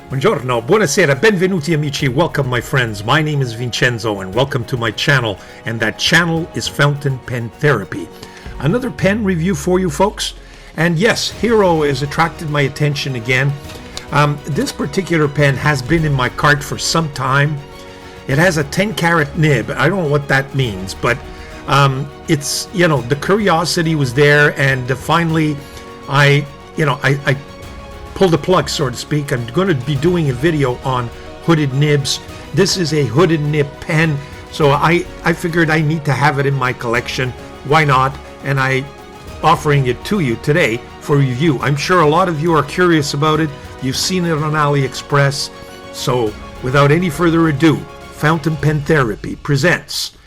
Buongiorno, buonasera, benvenuti amici, welcome my friends. My name is Vincenzo and welcome to my channel, and that channel is Fountain Pen Therapy. Another pen review for you folks, and yes, Hero has attracted my attention again. This particular pen has been in my cart for some time. It has a 10 carat nib. I don't know what that means, but it's, the curiosity was there, and finally I pulled the plug, so to speak. I'm going to be doing a video on hooded nibs. This is a hooded nib pen, so I figured I need to have it in my collection. Why not? And I offering it to you today for review. I'm sure a lot of you are curious about it. You've seen it on AliExpress. So without any further ado, Fountain Pen Therapy presents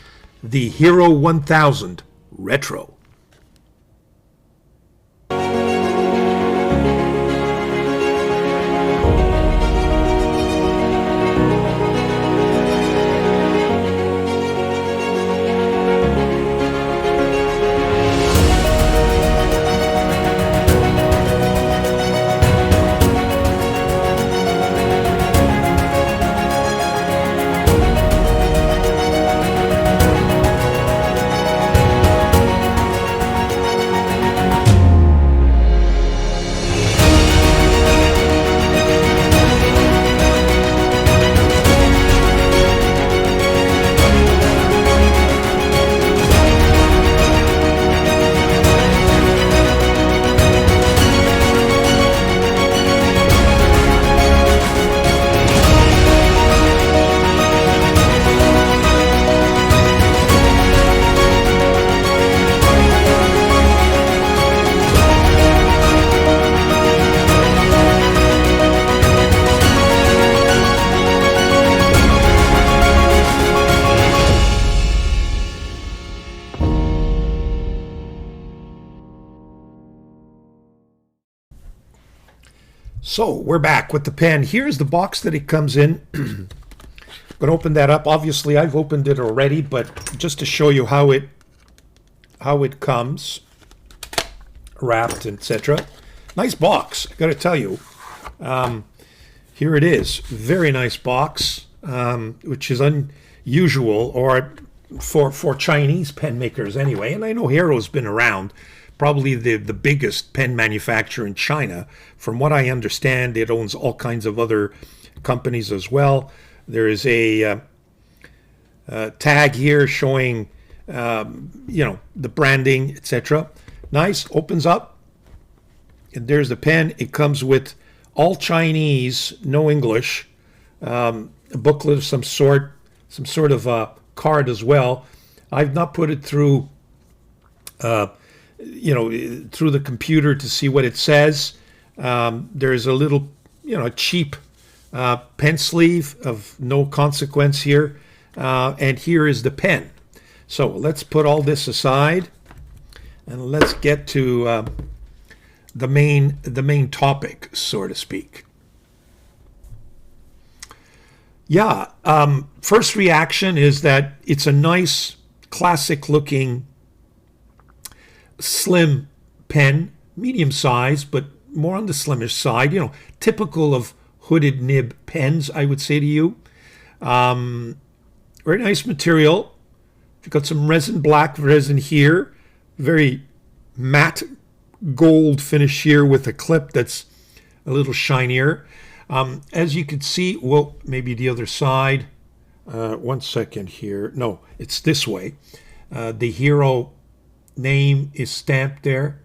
the Hero 1000 Retro. So we're back with the pen. Here's the box that it comes in. I'm going to open that up. Obviously, I've opened it already, but just to show you how it comes, wrapped, etc. Nice box, I got to tell you. Here it is. Very nice box, which is unusual, or for Chinese pen makers anyway. And I know Hero's been around. Probably the biggest pen manufacturer in China. From what I understand, it owns all kinds of other companies as well. There is a tag here showing, the branding, etc. Nice, opens up, and there's the pen. It comes with all Chinese, no English, a booklet of some sort of card as well. I've not put it through through the computer to see what it says. There's a little, cheap pen sleeve of no consequence here. And here is the pen. So let's put all this aside and let's get to the main topic, so to speak. Yeah, first reaction is that it's a nice, classic looking slim pen, medium size, but more on the slimmish side, typical of hooded nib pens, I would say to you. Very nice material. You've got some black resin here, very matte gold finish here with a clip that's a little shinier. As you can see, well, maybe the other side. 1 second here. No, it's this way. The Hero name is stamped there.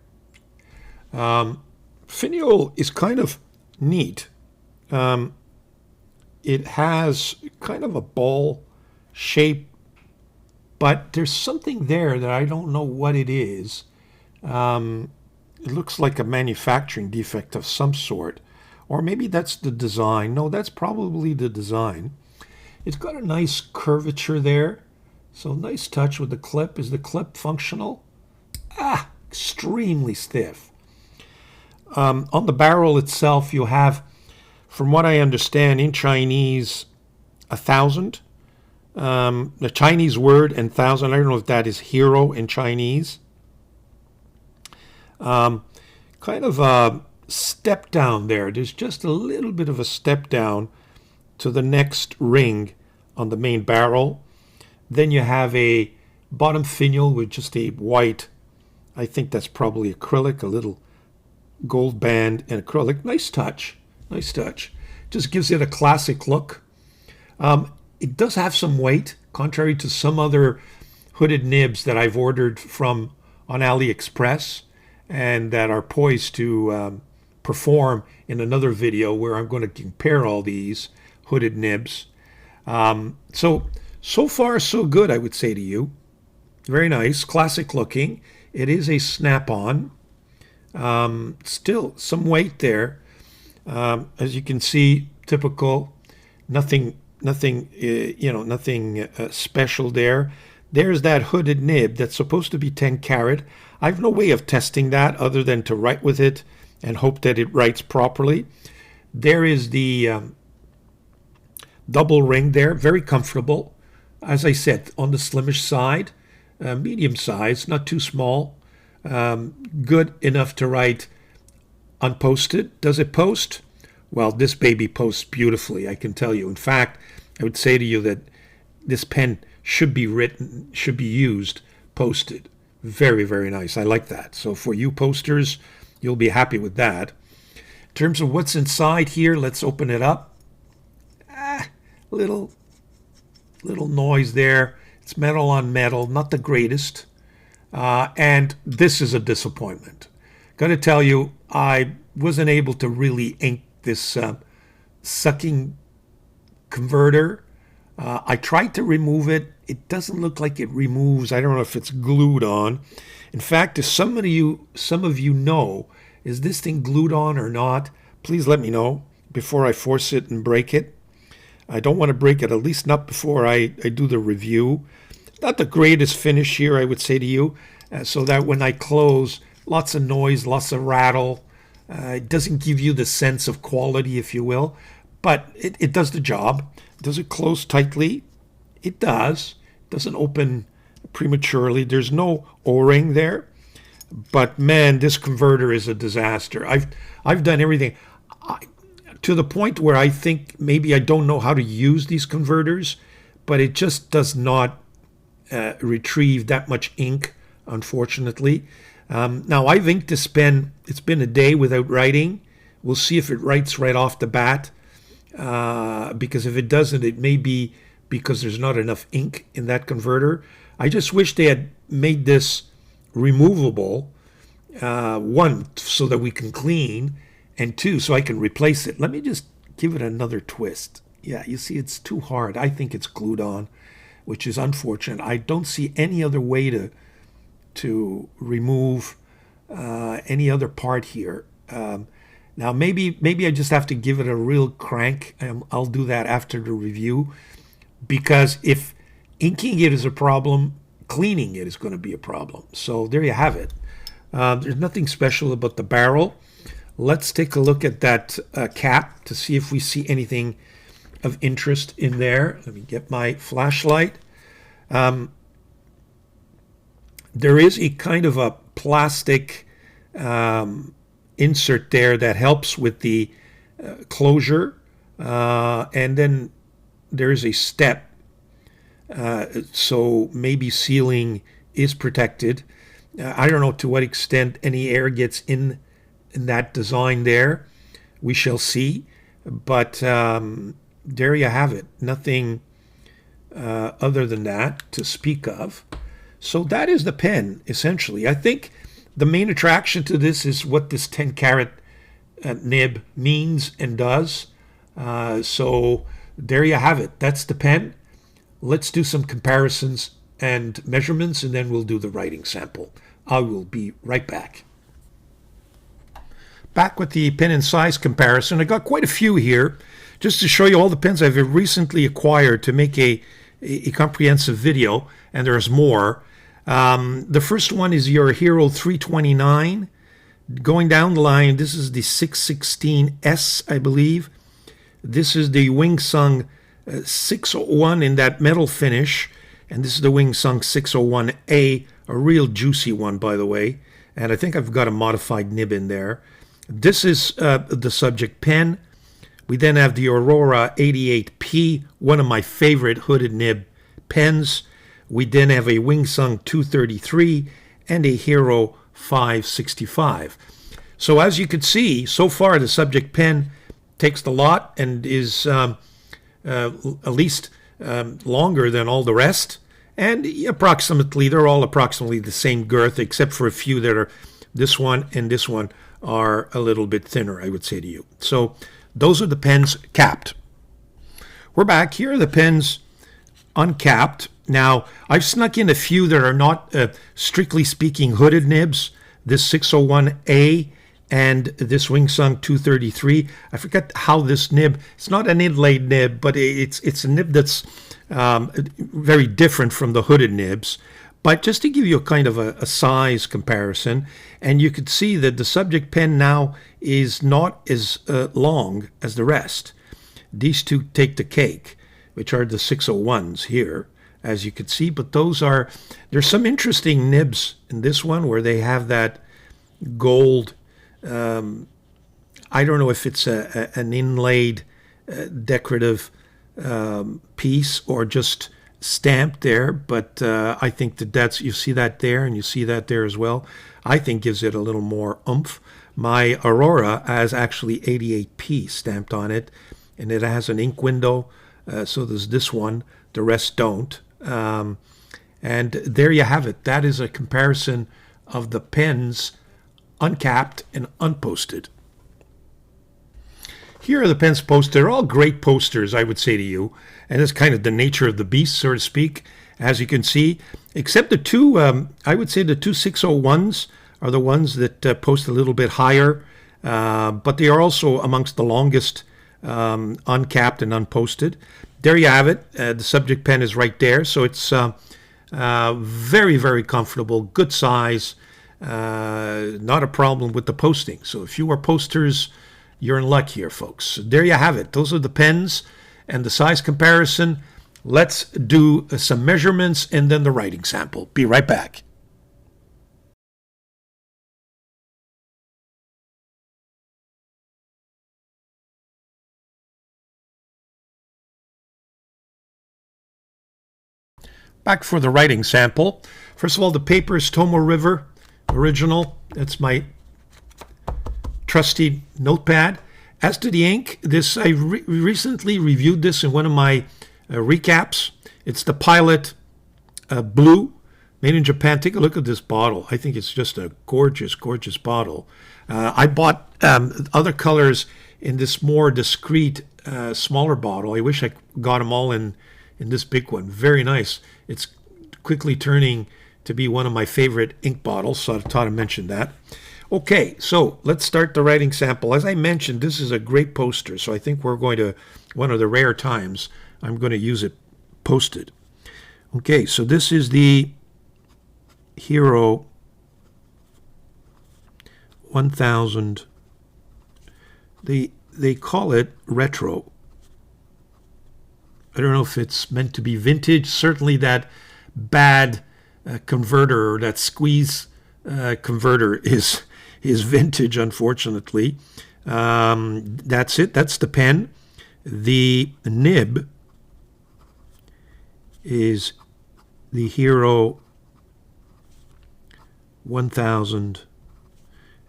Finial is kind of neat. It has kind of a ball shape, but there's something there that I don't know what it is. It looks like a manufacturing defect of some sort, or maybe that's the design. No, that's probably the design. It's got a nice curvature there, so nice touch with the clip. Is the clip functional? Extremely stiff. On the barrel itself, you have, from what I understand, in Chinese, 1,000. The Chinese word and 1,000, I don't know if that is hero in Chinese. Kind of step down there. There's just a little bit of a step down to the next ring on the main barrel. Then you have a bottom finial with just a white, I think that's probably acrylic, a little gold band and acrylic. Nice touch, nice touch. Just gives it a classic look. It does have some weight, contrary to some other hooded nibs that I've ordered from on AliExpress and that are poised to perform in another video where I'm going to compare all these hooded nibs. So far, so good, I would say to you. Very nice, classic looking. It is a snap-on. Still some weight there. As you can see, typical. Nothing special there. There's that hooded nib that's supposed to be 10 carat. I've no way of testing that other than to write with it and hope that it writes properly. There is the double ring there, very comfortable. As I said, on the slimish side, medium size, not too small. Good enough to write unposted. Does it post? Well, this baby posts beautifully, I can tell you. In fact, I would say to you that this pen should be used posted. Very, very nice. I like that. So for you posters, you'll be happy with that. In terms of what's inside here, let's open it up. Little noise there. It's metal on metal, not the greatest. And this is a disappointment. Got to tell you, I wasn't able to really ink this sucking converter. I tried to remove it. It doesn't look like it removes. I don't know if it's glued on. In fact, if some of you know, is this thing glued on or not? Please let me know before I force it and break it. I don't want to break it, at least not before I do the review. Not the greatest finish here, I would say to you, so that when I close, lots of noise, lots of rattle. It doesn't give you the sense of quality, if you will, but it does the job. Does it close tightly? It does. It doesn't open prematurely. There's no O-ring there, but man, this converter is a disaster. I've done everything. To the point where I think maybe I don't know how to use these converters, but it just does not retrieve that much ink, unfortunately. Now, I've inked this pen. It's been a day without writing. We'll see if it writes right off the bat, because if it doesn't, it may be because there's not enough ink in that converter. I just wish they had made this removable, one, so that we can clean, and two, so I can replace it. Let me just give it another twist. Yeah, you see, it's too hard. I think it's glued on, which is unfortunate. I don't see any other way to remove any other part here. Now, maybe I just have to give it a real crank. I'll do that after the review, because if inking it is a problem, cleaning it is going to be a problem. So there you have it. There's nothing special about the barrel. Let's take a look at that cap to see if we see anything of interest in there. Let me get my flashlight. There is a kind of a plastic insert there that helps with the closure, and then there is a step, so maybe sealing is protected. I don't know to what extent any air gets in that design there. We shall see, but there you have it. Nothing other than that to speak of. So that is the pen, essentially. I think the main attraction to this is what this 10 carat nib means and does. So there you have it. That's the pen. Let's do some comparisons and measurements, and then we'll do the writing sample. I will be right back. Back with the pen and size comparison. I got quite a few here just to show you all the pens I've recently acquired to make a comprehensive video, and there's more. The first one is your Hero 329. Going down the line, this is the 616S, I believe. This is the Wing Sung 601 in that metal finish, and this is the Wing Sung 601A, a real juicy one, by the way. And I think I've got a modified nib in there. This is the subject pen. We then have the Aurora 88P, one of my favorite hooded nib pens. We then have a Wingsung 233 and a Hero 565. So as you can see, so far the subject pen takes the lot and is at least longer than all the rest. And they're all approximately the same girth, except for a few that are, this one and this one are a little bit thinner, I would say to you. So those are the pens capped. We're back. Here are the pens uncapped. Now, I've snuck in a few that are not, strictly speaking, hooded nibs. This 601A and this Wingsung 233. I forget how this nib, it's not an inlaid nib, but it's a nib that's very different from the hooded nibs. But just to give you a kind of a size comparison, and you could see that the subject pen now is not as long as the rest. These two take the cake, which are the 601s here, as you could see. But there's some interesting nibs in this one where they have that gold, I don't know if it's an inlaid decorative piece or just stamped there, but I think that's, you see that there and you see that there as well. I think gives it a little more oomph. My Aurora has actually 88P stamped on it, and it has an ink window, so there's this one, the rest don't. And there you have it. That is a comparison of the pens uncapped and unposted. Here are the pens posted. They're all great posters, I would say to you. And it's kind of the nature of the beast, so to speak, as you can see. Except the two, I would say the two 601s are the ones that post a little bit higher. But they are also amongst the longest uncapped and unposted. There you have it. The subject pen is right there. So it's very, very comfortable, good size. Not a problem with the posting. So if you are posters, you're in luck here, folks. There you have it. Those are the pens and the size comparison. Let's do some measurements and then the writing sample. Be right back. Back for the writing sample. First of all, the paper is Tomo River original. That's my trusty notepad. As to the ink, I recently reviewed this in one of my recaps. It's the Pilot Blue, made in Japan. Take a look at this bottle. I think it's just a gorgeous, gorgeous bottle. I bought other colors in this more discreet, smaller bottle. I wish I got them all in this big one. Very nice. It's quickly turning to be one of my favorite ink bottles, so I thought I'd mention that. Okay, so let's start the writing sample. As I mentioned, this is a great poster, so I think we're going to, one of the rare times, I'm going to use it posted. Okay, so this is the Hero 1000. They call it retro. I don't know if it's meant to be vintage. Certainly that bad converter, or that squeeze converter is vintage, unfortunately. That's it. That's the pen. The nib is the Hero 1000,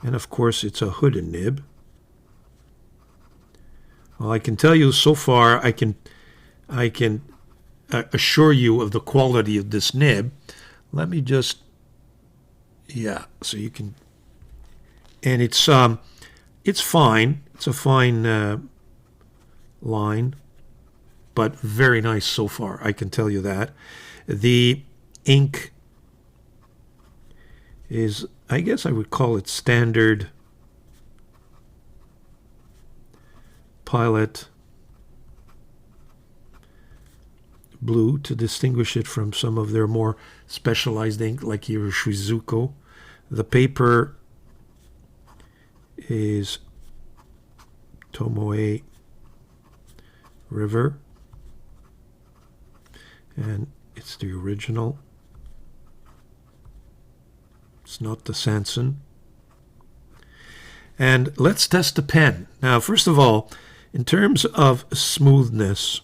and of course it's a hooded nib. Well, I can tell you so far, I can assure you of the quality of this nib. Let me just, yeah, so you can, and it's fine. It's a fine line, but very nice so far, I can tell you that. The ink is, I guess I would call it standard Pilot Blue, to distinguish it from some of their more specialized ink like Shizuko. The paper is Tomoe River, and it's the original. It's not the Sanson. And let's test the pen. Now, first of all, in terms of smoothness,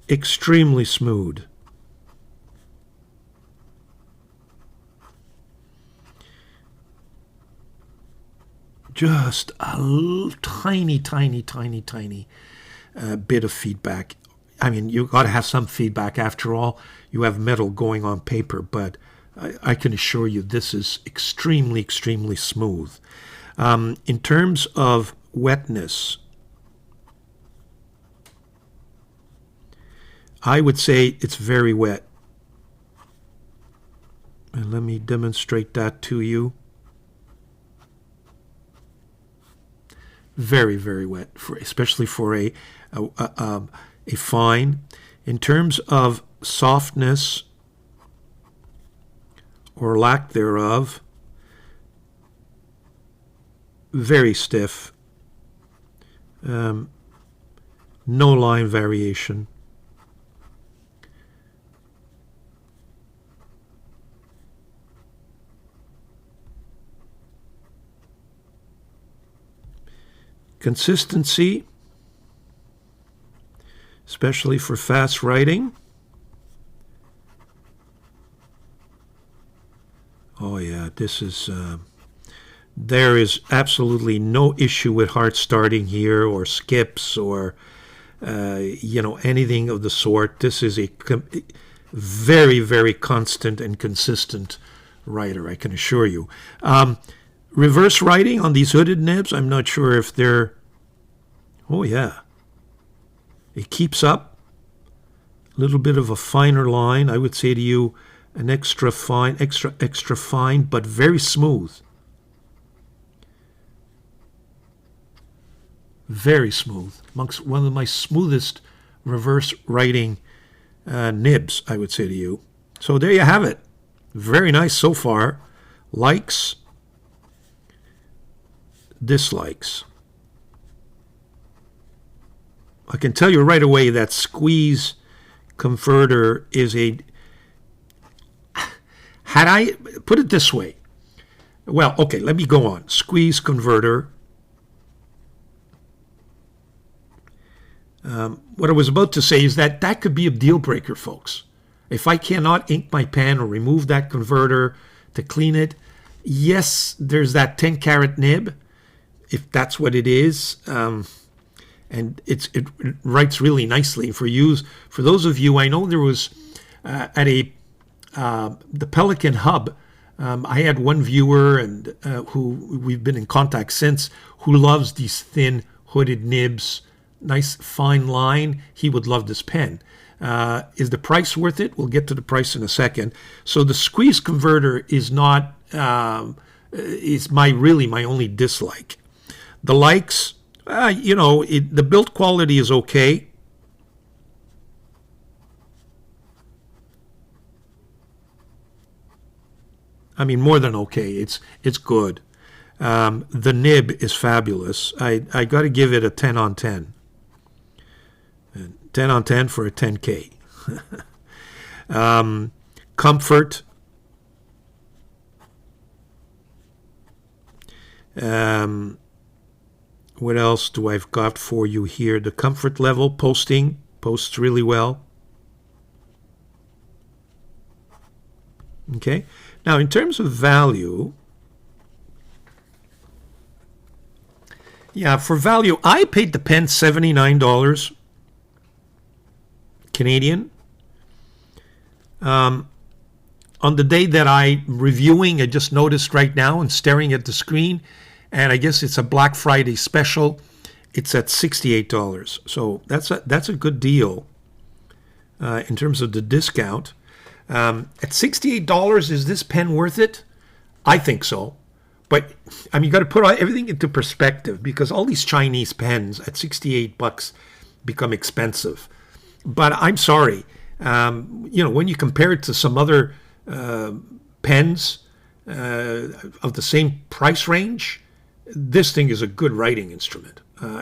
extremely smooth. Just a tiny bit of feedback. I mean, you got to have some feedback. After all, you have metal going on paper, but I can assure you this is extremely smooth. In terms of wetness, I would say it's very wet. And let me demonstrate that to you. Very wet, especially for a fine. In terms of softness or lack thereof, very stiff. No line variation. Consistency, especially for fast writing. Oh yeah, this is, there is absolutely no issue with hard starting here or skips or, anything of the sort. This is a very constant and consistent writer, I can assure you. Reverse writing on these hooded nibs, I'm not sure if they're... Oh, yeah. It keeps up. A little bit of a finer line. I would say to you, an extra fine, but very smooth. Very smooth. Amongst one of my smoothest reverse writing nibs, I would say to you. So there you have it. Very nice so far. Likes... dislikes. I can tell you right away that squeeze converter is a... Had I put it this way, well, okay, let me go on. Squeeze converter. What I was about to say is that that could be a deal breaker, folks. If I cannot ink my pen or remove that converter to clean it, yes, there's that 10 carat nib, if that's what it is, and it writes really nicely for use. For those of you, I know there was at the Pelican Hub, I had one viewer and who we've been in contact since, who loves these thin hooded nibs, nice fine line. He would love this pen. Is the price worth it? We'll get to the price in a second. So the squeeze converter is not is my only dislike. The likes, the build quality is okay. I mean, more than okay. It's good. The nib is fabulous. I got to give it a 10 on 10. 10 on 10 for a 10K. Comfort. What else do I've got for you here? The comfort level, posts really well. Okay. Now, in terms of value, yeah, for value, I paid the pen $79 Canadian. On the day that I'm reviewing, I just noticed right now and staring at the screen, and I guess it's a Black Friday special. It's at $68. So that's a good deal in terms of the discount. At $68, is this pen worth it? I think so. But I mean, you got to put everything into perspective, because all these Chinese pens at $68 become expensive. But I'm sorry, when you compare it to some other pens of the same price range, this thing is a good writing instrument.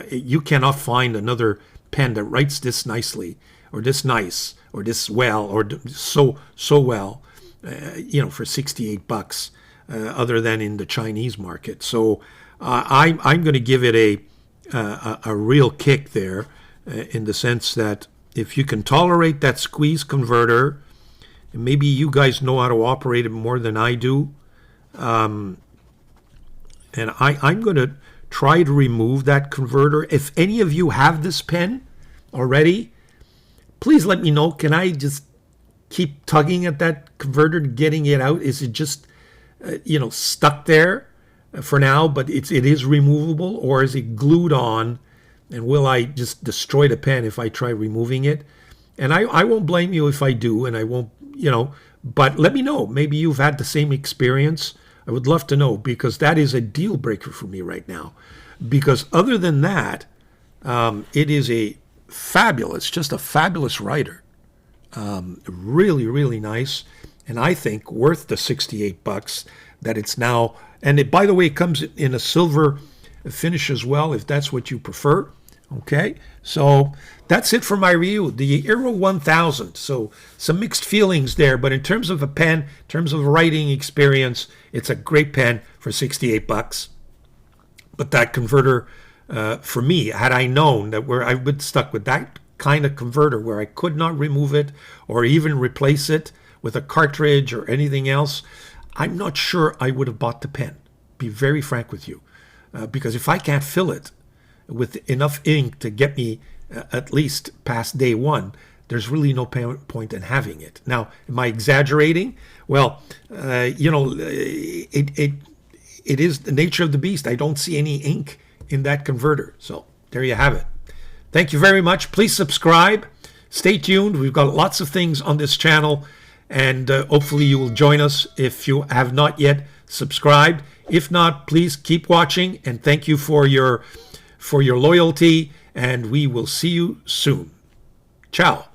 You cannot find another pen that writes this nicely, or this nice, or this well, or so well. for 68 bucks, other than in the Chinese market. So I'm going to give it a real kick there, in the sense that if you can tolerate that squeeze converter, and maybe you guys know how to operate it more than I do, and I'm going to try to remove that converter. If any of you have this pen already, please let me know. Can I just keep tugging at that converter, getting it out? Is it just, stuck there for now, but it is removable, or is it glued on? And will I just destroy the pen if I try removing it? And I won't blame you if I do, and I won't, but let me know. Maybe you've had the same experience. I would love to know, because that is a deal breaker for me right now. Because other than that, it is just a fabulous writer. Really, really nice. And I think worth the 68 bucks that it's now. And it, by the way, it comes in a silver finish as well, if that's what you prefer. Okay, so that's it for my review, the Aero 1000. So some mixed feelings there, but in terms of a pen, in terms of a writing experience, it's a great pen for 68 bucks. But that converter, for me, had I known that I've been stuck with that kind of converter where I could not remove it or even replace it with a cartridge or anything else, I'm not sure I would have bought the pen. Be very frank with you, because if I can't fill it with enough ink to get me at least past day one, there's really no point in having it. Now, am I exaggerating? Well, it is the nature of the beast. I don't see any ink in that converter. So there you have it. Thank you very much. Please subscribe. Stay tuned. We've got lots of things on this channel, and hopefully you will join us if you have not yet subscribed. If not, please keep watching, and thank you for your loyalty, and we will see you soon. Ciao.